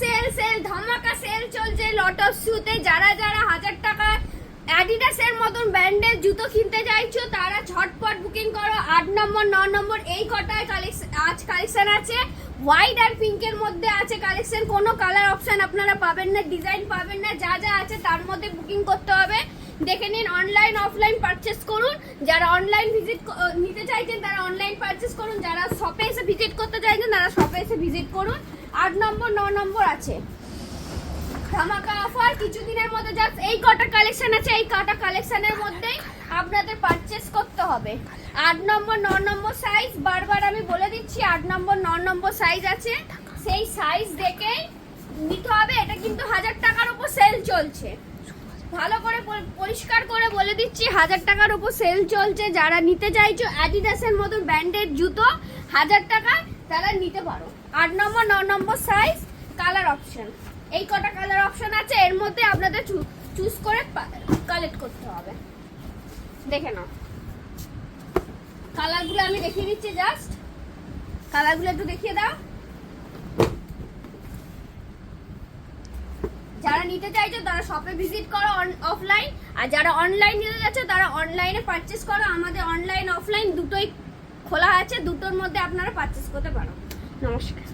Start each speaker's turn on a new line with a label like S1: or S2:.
S1: Sell sell ধামাকা sell চলছে lot of শুতে। যারা 1000 টাকা অ্যাডিডাসের মতন ব্র্যান্ডের জুতো কিনতে চাইছো তারা ঝটপট বুকিং করো। 8 নম্বর 9 নম্বর এই কটায় কালেকশন আছে। হোয়াইট আর পিঙ্কের মধ্যে আছে কালেকশন। কোনো কালার অপশন আপনারা পাবেন না, ডিজাইন পাবেন না। যা যা আছে তার মধ্যে বুকিং করতে হবে। দেখে নিন, অনলাইন অফলাইন পারচেস করুন। যারা অনলাইন ভিজিট নিতে চাইছেন তারা অনলাইন পারচেস করুন। যারা শপে এসে ভিজিট করতে চাইছেন তারা শপে এসে ভিজিট করুন। 8 নম্বর 9 নম্বর আছে ধামাকা অফার কিছুদিনের মধ্যে। জাস্ট এই কটা কালেকশন আছে, এই কটা কালেকশনের মধ্যেই আপনাদের পারচেস করতে হবে। 8 নম্বর 9 নম্বর সাইজ বারবার আমি বলে দিচ্ছি, 8 নম্বর 9 নম্বর সাইজ আছে, সেই সাইজ দেখেই নিতে হবে। এটা কিন্তু 1000 টাকার উপর সেল চলছে। ভালো করে পরিষ্কার করে বলে দিচ্ছি, 1000 টাকার উপর সেল চলছে। যারা নিতে চাইছো অ্যাডিডাসের মতো ব্র্যান্ডের জুতো 1000 টাকায় তারা নিতে পারো। 8 নম্বর 9 নম্বর সাইজ কালার অপশন, এই কটা কালার অপশন আছে, এর মধ্যে আপনাদের চুজ করে কালেক্ট করতে হবে। দেখে নাও কালারগুলো আমি দেখিয়ে দিচ্ছি। জাস্ট কালারগুলো একটু দেখিয়ে দাও। যারা নিতে চাইছো তারা শপে ভিজিট করো অফলাইন, আর যারা অনলাইন নিতে যাচ্ছ তারা অনলাইনে পারচেস করো। আমাদের অনলাইন অফলাইন দুটোই খোলা আছে, দুটোর মধ্যে আপনারা পারচেস করতে পারো। নমস্কার।